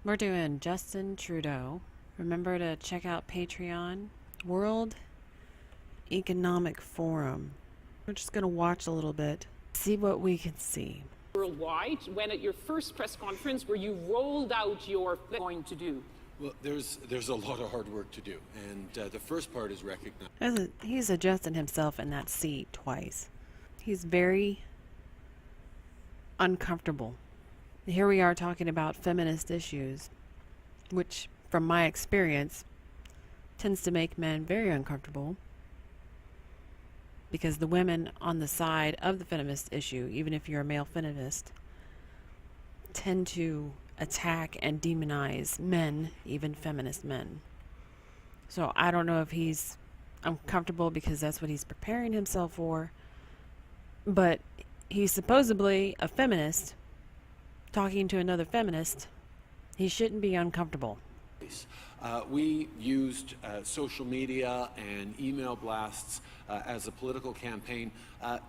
We're doing Justin Trudeau. Remember to check out Patreon. World Economic Forum. We're just going to watch a little bit, see what we can see. Worldwide, when at your first press conference where you rolled out your going to do? Well, there's a lot of hard work to do, and the first part is recognize. He's adjusted himself in that seat twice. He's very uncomfortable. Here we are talking about feminist issues, which, from my experience, tends to make men very uncomfortable, because the women on the side of the feminist issue, even if you're a male feminist, tend to attack and demonize men, even feminist men. So I don't know if he's uncomfortable because that's what he's preparing himself for, but he's supposedly a feminist talking to another feminist. He shouldn't be uncomfortable. We used social media and email blasts as a political campaign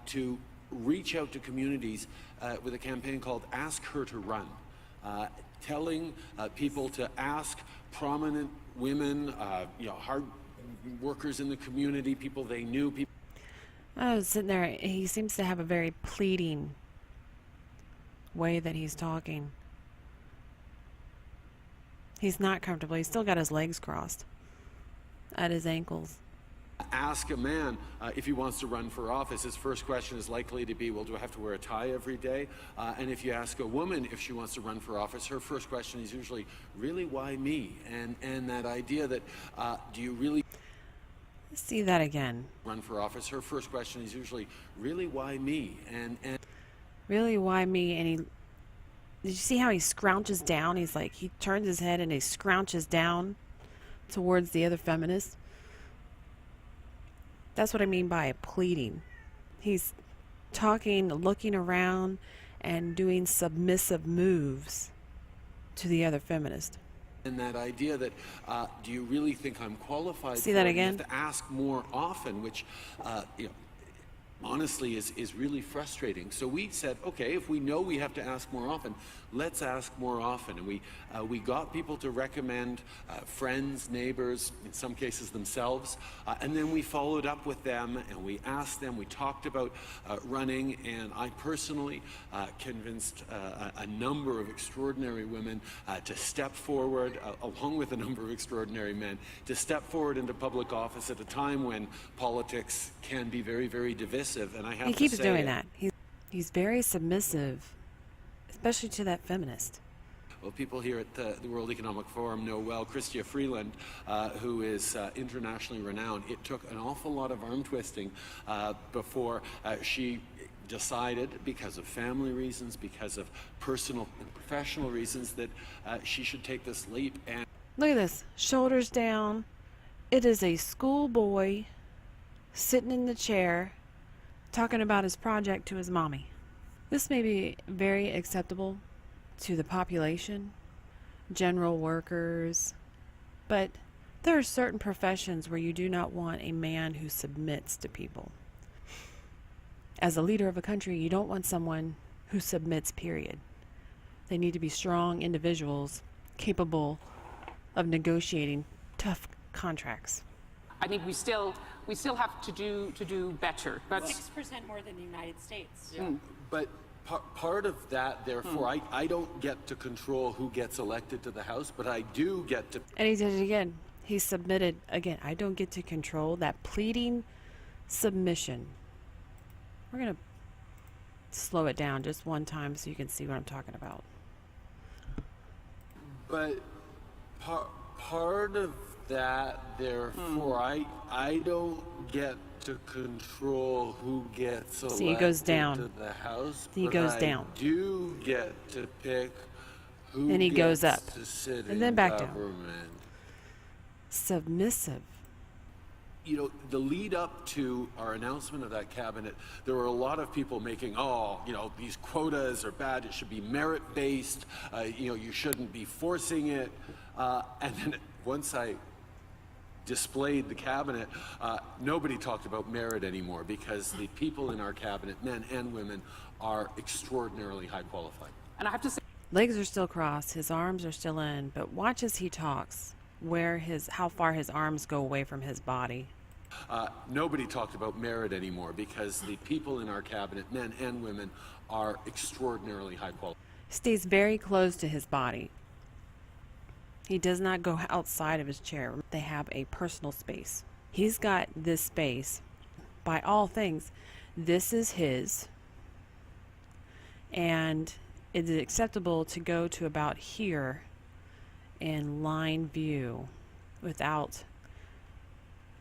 to reach out to communities with a campaign called Ask Her to Run, telling people to ask prominent women, hard workers in the community, people they knew. I was sitting there, he seems to have a very pleading way that he's talking. He's not comfortable. He's still got his legs crossed at his ankles. Ask a man if he wants to run for office. His first question is likely to be, well, do I have to wear a tie every day? And if you ask a woman if she wants to run for office, her first question is usually, really, why me? And that idea that, do you really see that again? Run for office. Her first question is usually, really, why me? And really, why me? And did you see how he scrounches down? He's like, he turns his head and he scrounches down towards the other feminist. That's what I mean by pleading. He's talking, looking around, and doing submissive moves to the other feminist. And that idea that, do you really think I'm qualified? See that again? You have to ask more often, which, honestly is really frustrating. So we said, okay, if we know we have to ask more often, let's ask more often. And we got people to recommend friends, neighbors, in some cases themselves, and then we followed up with them and we asked them, we talked about running, and I personally convinced a number of extraordinary women to step forward, along with a number of extraordinary men, to step forward into public office at a time when politics can be very, very divisive. And I have he keeps to say doing that. He's very submissive, especially to that feminist. Well, people here at the World Economic Forum know well Chrystia Freeland, who is internationally renowned. It took an awful lot of arm twisting before she decided, because of family reasons, because of personal and professional reasons, that she should take this leap. And look at this, shoulders down. It is a schoolboy sitting in the chair talking about his project to his mommy. This may be very acceptable to the population, general workers, but there are certain professions where you do not want a man who submits to people. As a leader of a country, you don't want someone who submits, period. They need to be strong individuals capable of negotiating tough contracts. I think we still have to do better. But 6% more than the United States. yeah. But part of that, therefore, I don't get to control who gets elected to the House, but I do get to. And he did it again. He submitted again. I don't get to control that pleading submission. We're going to slow it down just one time so you can see what I'm talking about. But part of that, therefore, I don't get to control who gets elected See, he goes down. to the House. He but goes I down. do get to pick who And he gets goes up. to sit And in then back down. government. Submissive. You know, the lead up to our announcement of that cabinet, there were a lot of people making, these quotas are bad, it should be merit-based, you shouldn't be forcing it. And then once I displayed the cabinet, nobody talked about merit anymore, because the people in our cabinet, men and women, are extraordinarily high qualified. And I have to say, Legs are still crossed, his arms are still in, but watch as he talks, how far his arms go away from his body. Nobody talked about merit anymore because the people in our cabinet, men and women, are extraordinarily high quality. Stays very close to his body. He does not go outside of his chair. They have a personal space. He's got this space. By all things, this is his. And it is acceptable to go to about here in line view without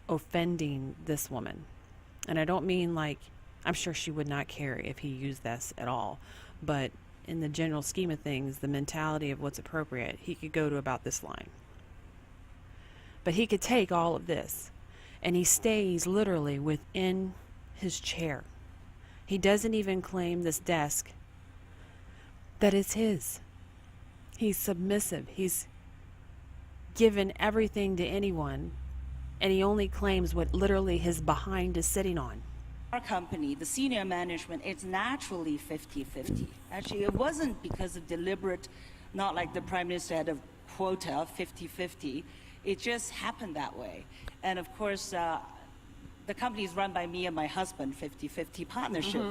offending this woman. And I don't mean like, I'm sure she would not care if he used this at all, but in the general scheme of things, the mentality of what's appropriate, he could go to about this line. But he could take all of this, and he stays literally within his chair. He doesn't even claim this desk that is his. He's submissive. He's given everything to anyone, and he only claims what literally his behind is sitting on. Our company, the senior management, it's naturally 50-50. Actually, it wasn't because of deliberate, not like the Prime Minister had a quota, 50-50. It just happened that way. And of course, the company is run by me and my husband, 50-50 partnership.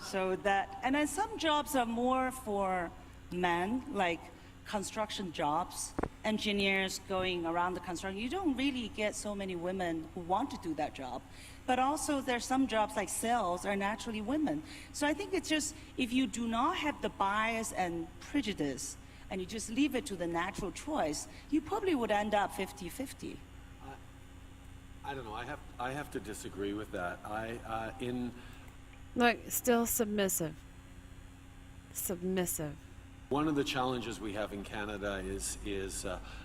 So that, and then some jobs are more for men, like construction jobs, engineers going around the construction. You don't really get so many women who want to do that job. But also there's some jobs like sales are naturally women. So I think it's just, if you do not have the bias and prejudice, and you just leave it to the natural choice, you probably would end up 50-50. I don't know. I have to disagree with that. Look, still submissive. Submissive. One of the challenges we have in Canada is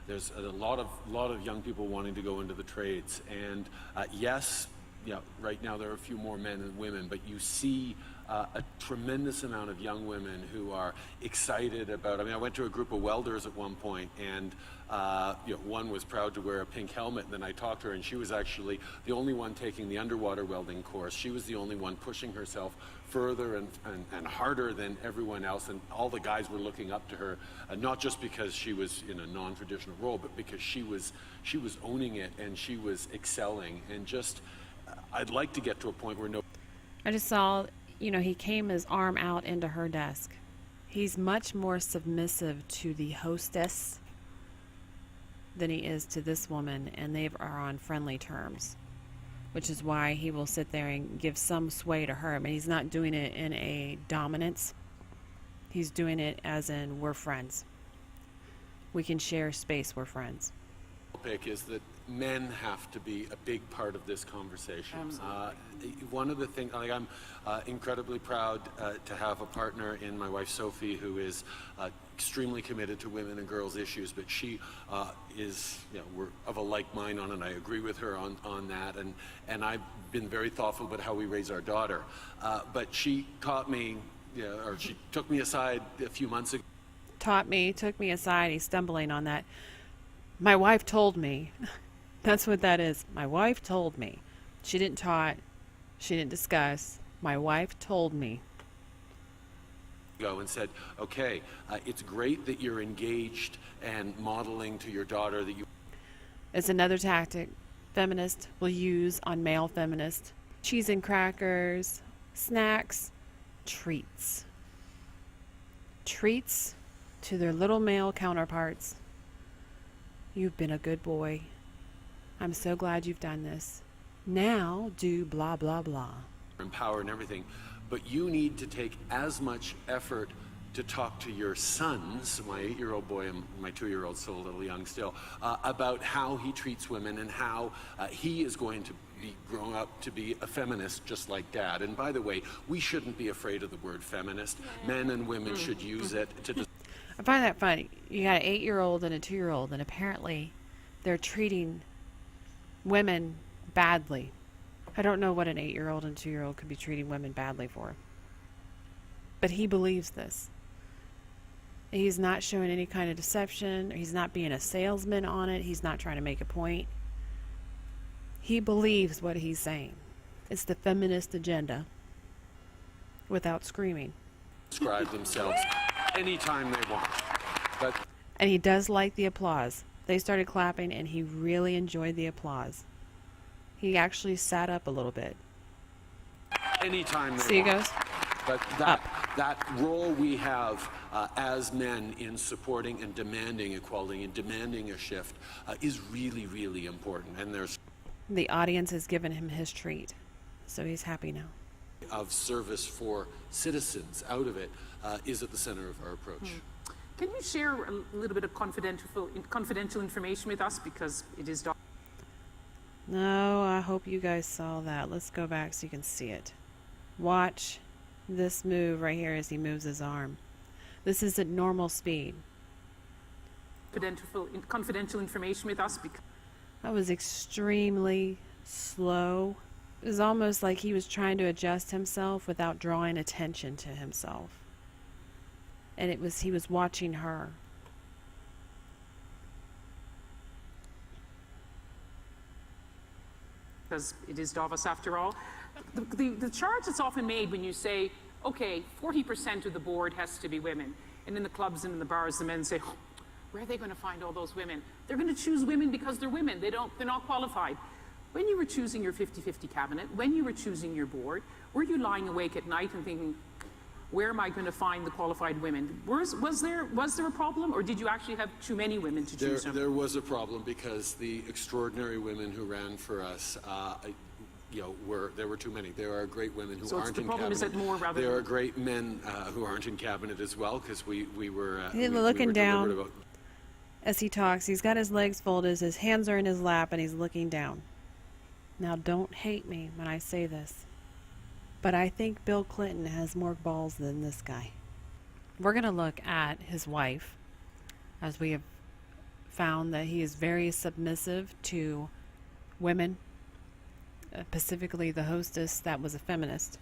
there's a lot of young people wanting to go into the trades, and yes, right now there are a few more men than women, but you see a tremendous amount of young women who are excited about. I mean, I went to a group of welders at one point, and one was proud to wear a pink helmet. And then I talked to her, and she was actually the only one taking the underwater welding course. She was the only one pushing herself further and harder than everyone else, and all the guys were looking up to her, not just because she was in a non-traditional role, but because she was owning it and she was excelling. And just, I'd like to get to a point where I just saw, he came his arm out into her desk. He's much more submissive to the hostess than he is to this woman, and they are on friendly terms, which is why he will sit there and give some sway to her. I mean, he's not doing it in a dominance. He's doing it as in, we're friends. We can share space, we're friends. Pick is that men have to be a big part of this conversation. One of the things, like, I'm incredibly proud to have a partner in my wife Sophie, who is extremely committed to women and girls issues, but she is, we're of a like mind on it, and I agree with her on that, and I've been very thoughtful about how we raise our daughter. But she taught me, or she took me aside a few months ago. Took me aside, he's stumbling on that. My wife told me. That's what that is. My wife told me. She didn't taught. She didn't discuss. My wife told me. Go and said, okay, it's great that you're engaged and modeling to your daughter that you. It's another tactic feminists will use on male feminists. Cheese and crackers, snacks, treats. Treats to their little male counterparts. You've been a good boy. I'm so glad you've done this. Now do blah, blah, blah. Empower and everything, but you need to take as much effort to talk to your sons, my 8-year-old boy and my 2-year-old, still a little young still, about how he treats women and how he is going to be grown up to be a feminist just like Dad. And by the way, we shouldn't be afraid of the word feminist. Men and women should use it to. I find that funny. You got an 8-year-old and a 2-year-old, and apparently they're treating women badly. I don't know what an 8-year-old and 2-year-old could be treating women badly for. But he believes this. He's not showing any kind of deception. He's not being a salesman on it. He's not trying to make a point. He believes what he's saying. It's the feminist agenda without screaming. Describe themselves anytime they want. But And he does like the applause. They started clapping, and he really enjoyed the applause. He actually sat up a little bit. anytime they See, he want. goes. But that role we have as men in supporting and demanding equality and demanding a shift is really, really important. And there's The audience has given him his treat, so he's happy now. of service for citizens out of it is at the center of our approach. Can you share a little bit of confidential information with us, because it is No, I hope you guys saw that. Let's go back so you can see it. Watch this move right here as he moves his arm. This is at normal speed. confidential information with us, because That was extremely slow. It was almost like he was trying to adjust himself without drawing attention to himself. And he was watching her. it is Davos after all. The charge that's often made when you say, okay, 40% of the board has to be women, and in the clubs and in the bars, the men say, oh, where are they going to find all those women? They're going to choose women because they're women. They're not qualified. When you were choosing your 50-50 cabinet, when you were choosing your board, were you lying awake at night and thinking, where am I going to find the qualified women? Was there a problem, or did you actually have too many women to choose from? There was a problem because the extraordinary women who ran for us, there were too many. There are great women who So aren't the in problem cabinet. is that more rather there than- are great men who aren't in cabinet as well, because we were He's we looking were down. deliberate about As he talks, he's got his legs folded, his hands are in his lap, and he's looking down. Now, don't hate me when I say this, but I think Bill Clinton has more balls than this guy. We're going to look at his wife, as we have found that he is very submissive to women, specifically the hostess that was a feminist.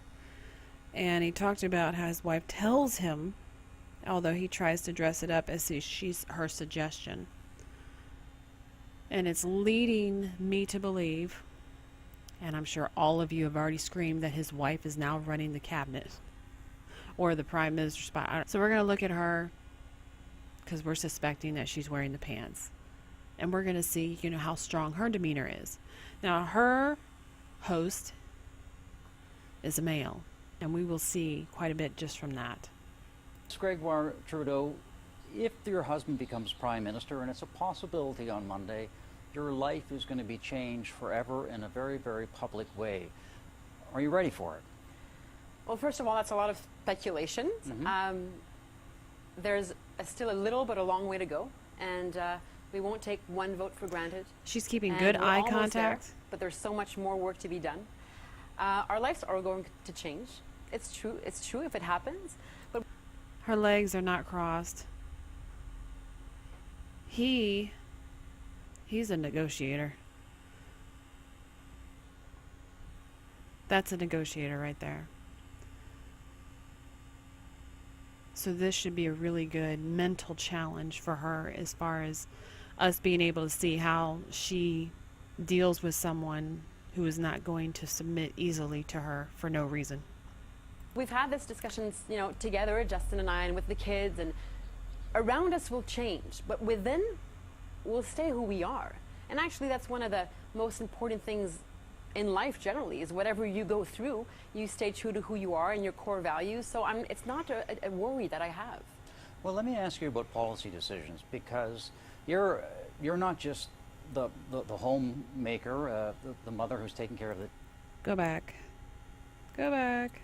And he talked about how his wife tells him, although he tries to dress it up as if she's her suggestion. And it's leading me to believe, and I'm sure all of you have already screamed, that his wife is now running the cabinet or the prime minister's spot. So we're going to look at her because we're suspecting that she's wearing the pants. And we're going to see, how strong her demeanor is. Now, her host is a male, and we will see quite a bit just from that. Gregoire Trudeau, if your husband becomes prime minister, and it's a possibility on Monday, your life is going to be changed forever in a very, very public way. Are you ready for it? Well, first of all, that's a lot of speculation. There's still a little but a long way to go, and we won't take one vote for granted. She's keeping And good we're eye almost contact. there, but there's so much more work to be done. Our lives are going to change. It's true if it happens, but Her legs are not crossed. He's a negotiator. That's a negotiator right there. So this should be a really good mental challenge for her as far as us being able to see how she deals with someone who is not going to submit easily to her for no reason. we've had this discussions, together, Justin and I, and with the kids, and around us will change, but within, we'll stay who we are. And actually, that's one of the most important things in life generally, is whatever you go through, you stay true to who you are and your core values. So it's not a worry that I have. Well, let me ask you about policy decisions, because you're not just the homemaker, the mother who's taking care of the Go back. Go back.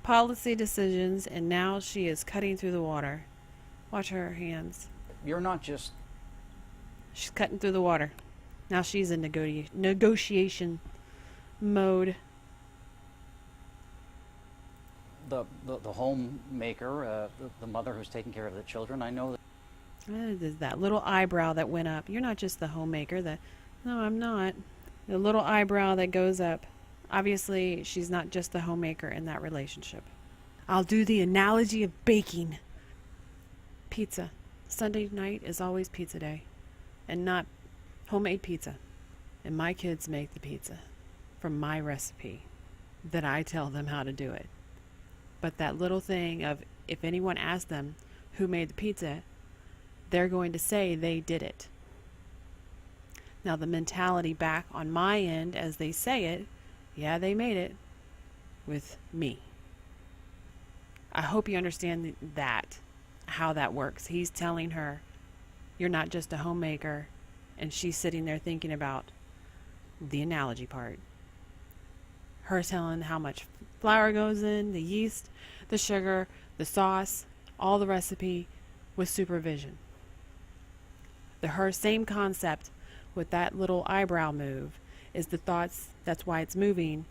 Policy decisions, and now she is cutting through the water. Watch her hands. You're not just She's cutting through the water. Now she's in negotiation mode. the homemaker, the mother who's taking care of the children. I know that There's that little eyebrow that went up. You're not just the homemaker. No, I'm not. The little eyebrow that goes up. Obviously, she's not just the homemaker in that relationship. I'll do the analogy of baking. Pizza. Sunday night is always pizza day. And not homemade pizza. And my kids make the pizza from my recipe that I tell them how to do it. But that little thing of, if anyone asks them, who made the pizza, they're going to say they did it. Now, the mentality back on my end as they say it, yeah, they made it with me. I hope you understand that, how that works. He's telling her, you're not just a homemaker, and she's sitting there thinking about the analogy part. Her telling how much flour goes in, the yeast, the sugar, the sauce, all the recipe with supervision. Her same concept with that little eyebrow move is the thoughts, that's why it's moving.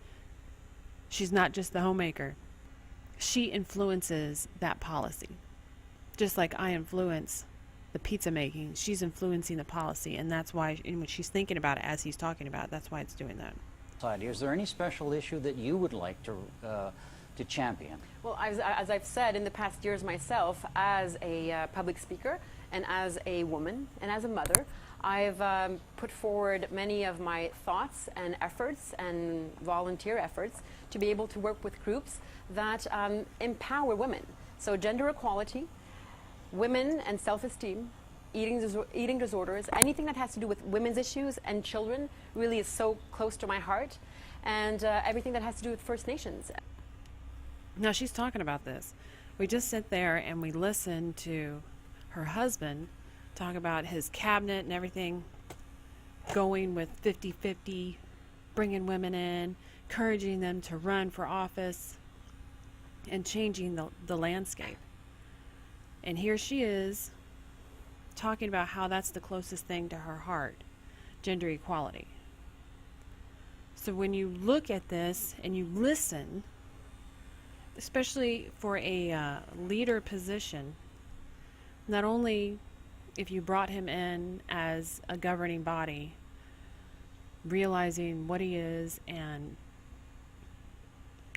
She's not just the homemaker. She influences that policy. Just like I influence the pizza making, she's influencing the policy, and that's why, and when she's thinking about it as he's talking about it, that's why it's doing that. Is there any special issue that you would like to champion? Well, as I've said in the past years myself, as a public speaker and as a woman and as a mother, I've put forward many of my thoughts and efforts and volunteer efforts to be able to work with groups that empower women. So gender equality, women and self-esteem, eating disorders, anything that has to do with women's issues and children really is so close to my heart, and everything that has to do with First Nations. Now, she's talking about this. We just sit there and we listen to her husband talk about his cabinet and everything going with 50-50, bringing women in, encouraging them to run for office, and changing the landscape. And here she is talking about how that's the closest thing to her heart, gender equality. So when you look at this and you listen, especially for a leader position, not only if you brought him in as a governing body, realizing what he is and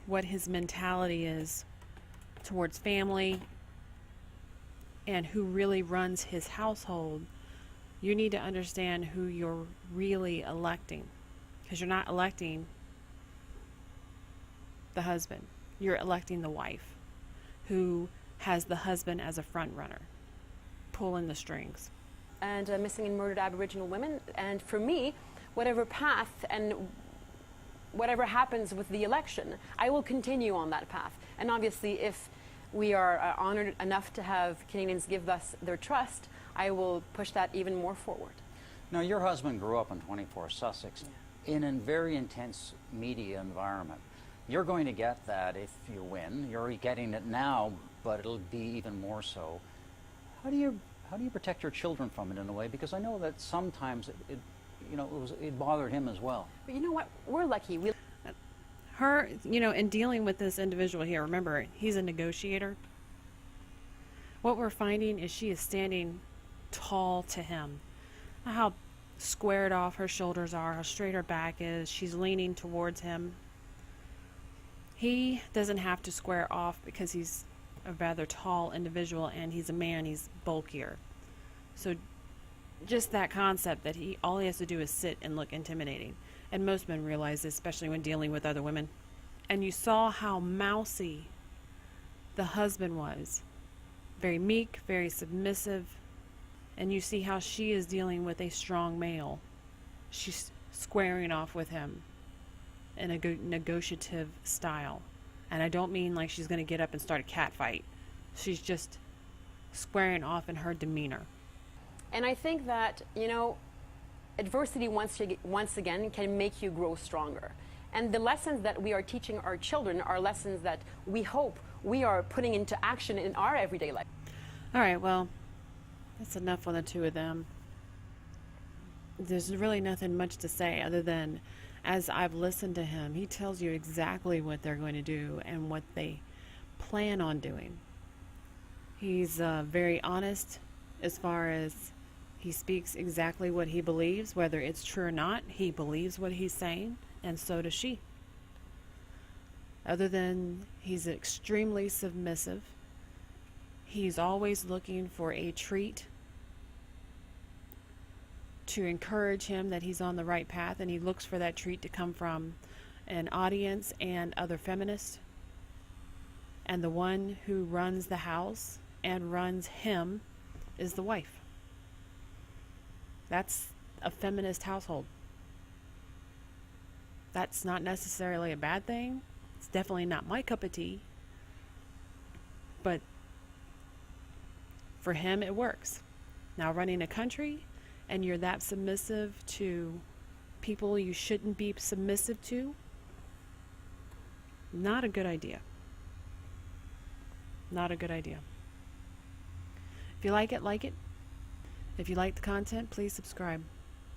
what his mentality is towards family and who really runs his household, you need to understand who you're really electing, because you're not electing the husband, you're electing the wife who has the husband as a front runner pulling the strings. And missing and murdered Aboriginal women, and for me, whatever path and whatever happens with the election, I will continue on that path. And obviously, if we are honored enough to have Canadians give us their trust, I will push that even more forward. Now, your husband grew up in 24 Sussex in a very intense media environment. You're going to get that if you win. You're getting it now, but it'll be even more so. How do you protect your children from it in a way? Because I know that sometimes it bothered him as well. But you know what? We're lucky. Her, in dealing with this individual here, remember, he's a negotiator. What we're finding is she is standing tall to him. How squared off her shoulders are, how straight her back is. She's leaning towards him. He doesn't have to square off because he's a rather tall individual and he's a man, he's bulkier. So just that concept that all he has to do is sit and look intimidating. And most men realize this, especially when dealing with other women. And you saw how mousy the husband was. Very meek, very submissive. And you see how she is dealing with a strong male. She's squaring off with him in a negotiative style. And I don't mean like she's going to get up and start a cat fight. She's just squaring off in her demeanor. And I think that, adversity once again can make you grow stronger. And the lessons that we are teaching our children are lessons that we hope we are putting into action in our everyday life. All right, well, that's enough on the two of them. There's really nothing much to say other than, as I've listened to him, he tells you exactly what they're going to do and what they plan on doing. He's very honest as far as he speaks exactly what he believes, whether it's true or not. He believes what he's saying, and so does she. Other than he's extremely submissive, he's always looking for a treat to encourage him that he's on the right path, and he looks for that treat to come from an audience and other feminists. And the one who runs the house and runs him is the wife. That's a feminist household. That's not necessarily a bad thing. It's definitely not my cup of tea. But for him, it works. Now, running a country and you're that submissive to people you shouldn't be submissive to, not a good idea. Not a good idea. If you like it, like it. If you like the content, please subscribe.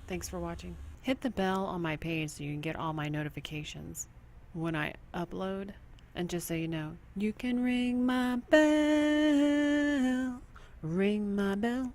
Thanks for watching. Hit the bell on my page so you can get all my notifications when I upload. And just so you know, you can ring my bell. Ring my bell.